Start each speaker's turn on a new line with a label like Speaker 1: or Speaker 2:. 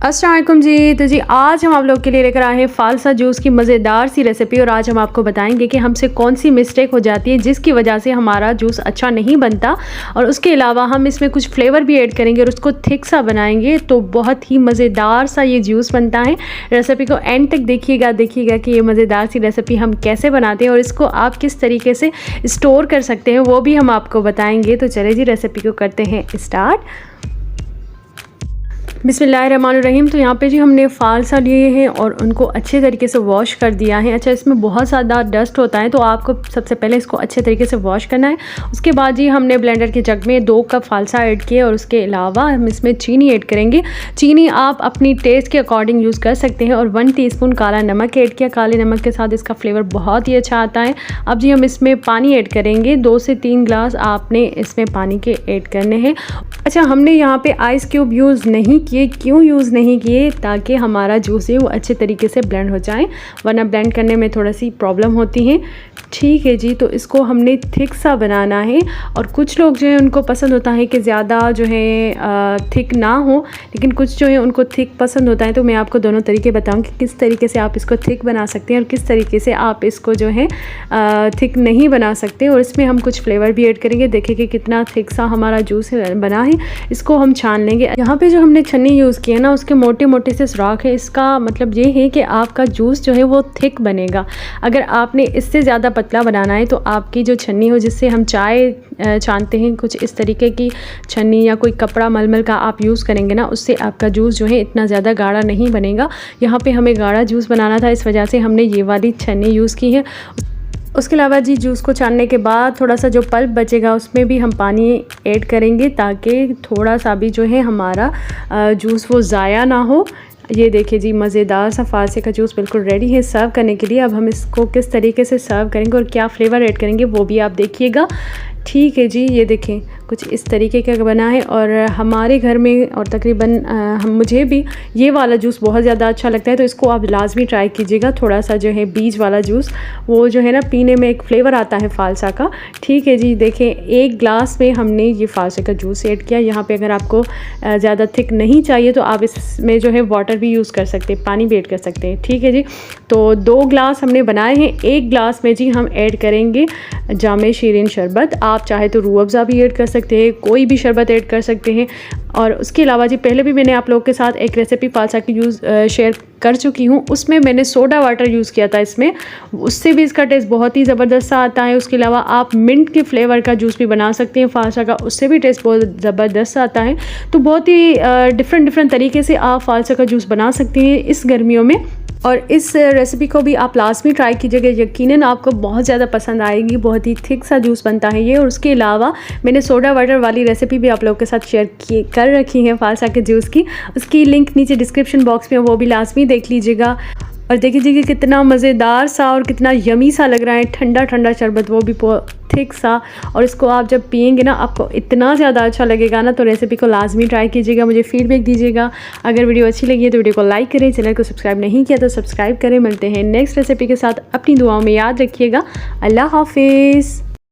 Speaker 1: अस्सलाम वालेकुम जी। तो जी आज हम आप लोग के लिए लेकर आए हैं फालसा जूस की मज़ेदार सी रेसिपी। और आज हम आपको बताएंगे कि हमसे कौन सी मिस्टेक हो जाती है जिसकी वजह से हमारा जूस अच्छा नहीं बनता। और उसके अलावा हम इसमें कुछ फ्लेवर भी ऐड करेंगे और उसको थिक सा बनाएंगे तो बहुत ही मज़ेदार सा ये जूस बनता है। रेसिपी को एंड तक देखिएगा कि ये मज़ेदार सी रेसिपी हम कैसे बनाते हैं और इसको आप किस तरीके से स्टोर कर सकते हैं वो भी हम आपको बताएँगे। तो चले जी रेसिपी को करते हैं स्टार्ट। बिस्मिल्लाहिर्रहमानिर्रहीम। तो यहाँ पे जी हमने फालसा लिए हैं और उनको अच्छे तरीके से वॉश कर दिया है। अच्छा, इसमें बहुत ज़्यादा डस्ट होता है तो आपको सबसे पहले इसको अच्छे तरीके से वॉश करना है। उसके बाद जी हमने ब्लेंडर के जग में 2 कप फालसा ऐड किए और उसके अलावा हम इसमें चीनी ऐड करेंगे। चीनी आप अपनी टेस्ट के अकॉर्डिंग यूज़ कर सकते हैं। और 1 टीस्पून काला नमक ऐड किया। काले नमक के साथ इसका फ्लेवर बहुत ही अच्छा आता है। अब जी हम इसमें पानी ऐड करेंगे। 2 से 3 ग्लास आपने इसमें पानी के ऐड करने हैं। अच्छा, हमने यहाँ पे आइस क्यूब यूज़ नहीं किए। क्यों यूज़ नहीं किए? ताकि हमारा जूस है वो अच्छे तरीके से ब्लेंड हो जाए, वरना ब्लेंड करने में थोड़ा सी प्रॉब्लम होती है। ठीक है जी। तो इसको हमने थिक सा बनाना है। और कुछ लोग जो है उनको पसंद होता है कि ज़्यादा जो है थिक ना हो, लेकिन कुछ जो है उनको थिक पसंद होता है। तो मैं आपको दोनों तरीके बताऊँगी कि किस तरीके से आप इसको थिक बना सकते हैं और किस तरीके से आप इसको जो है थिक नहीं बना सकते। और इसमें हम कुछ फ्लेवर भी ऐड करेंगे। देखिए कि कितना थिक सा हमारा जूस बना है। इसको हम छान लेंगे। यहाँ पे जो हमने छन्नी यूज़ किया ना उसके मोटे मोटे से सुराख है। इसका मतलब ये है कि आपका जूस जो है वो थिक बनेगा। अगर आपने इससे ज़्यादा पतला बनाना है तो आपकी जो छन्नी हो, जिससे हम चाय छानते हैं, कुछ इस तरीके की छन्नी या कोई कपड़ा मलमल का आप यूज़ करेंगे ना, उससे आपका जूस जो है इतना ज़्यादा गाढ़ा नहीं बनेगा। यहाँ पे हमें गाढ़ा जूस बनाना था, इस वजह से हमने ये वाली छन्नी यूज़ की है। उसके अलावा जी जूस को छानने के बाद थोड़ा सा जो पल्प बचेगा उसमें भी हम पानी ऐड करेंगे ताकि थोड़ा सा भी जो है हमारा जूस वो ज़ाया ना हो। ये देखिए जी मज़ेदार सा फालसे का जूस बिल्कुल रेडी है सर्व करने के लिए। अब हम इसको किस तरीके से सर्व करेंगे और क्या फ्लेवर ऐड करेंगे वो भी आप देखिएगा। ठीक है जी, ये देखें कुछ इस तरीके का बना है। और हमारे घर में और तकरीबन मुझे भी ये वाला जूस बहुत ज़्यादा अच्छा लगता है, तो इसको आप लाजमी ट्राई कीजिएगा। थोड़ा सा जो है बीज वाला जूस वो जो है ना पीने में एक फ्लेवर आता है फालसा का। ठीक है जी, देखें 1 ग्लास में हमने ये फालसे का जूस ऐड किया। यहाँ पे अगर आपको ज़्यादा थिक नहीं चाहिए तो आप इसमें जो है वाटर भी यूज़ कर सकते हैं, पानी भी ऐड कर सकते हैं। ठीक है जी। तो 2 ग्लास हमने बनाए हैं। 1 ग्लास में जी हम ऐड करेंगे जामे शीरीन शरबत। आप चाहे तो रूह अफ़ज़ा भी ऐड कर सकते हैं, कोई भी शरबत ऐड कर सकते हैं। और उसके अलावा जी पहले भी मैंने आप लोगों के साथ एक रेसिपी फालसा की शेयर कर चुकी हूँ, उसमें मैंने सोडा वाटर यूज़ किया था इसमें, उससे भी इसका टेस्ट बहुत ही ज़बरदस्त सा आता है। उसके अलावा आप मिंट के फ्लेवर का जूस भी बना सकते हैं फालसा का, उससे भी टेस्ट बहुत ज़बरदस्त आता है। तो बहुत ही डिफरेंट तरीके से आप फालसा का जूस बना सकते हैं इस गर्मियों में। और इस रेसिपी को भी आप लाजमी ट्राई कीजिएगा, यकीनन आपको बहुत ज़्यादा पसंद आएगी। बहुत ही थिक सा जूस बनता है ये। और उसके अलावा मैंने सोडा वाटर वाली रेसिपी भी आप लोगों के साथ शेयर कर रखी है फालसा के जूस की, उसकी लिंक नीचे डिस्क्रिप्शन बॉक्स में, वो भी लाजमी देख लीजिएगा। और देखिए कि कितना मज़ेदार सा और कितना यमी सा लग रहा है, ठंडा ठंडा शरबत, वो भी थिक सा। और इसको आप जब पियेंगे ना आपको इतना ज़्यादा अच्छा लगेगा ना। तो रेसिपी को लाजमी ट्राई कीजिएगा, मुझे फीडबैक दीजिएगा। अगर वीडियो अच्छी लगी है तो वीडियो को लाइक करें, चैनल को सब्सक्राइब नहीं किया तो सब्सक्राइब करें। मिलते हैं नेक्स्ट रेसिपी के साथ। अपनी दुआओं में याद रखिएगा। अल्लाह हाफिज़।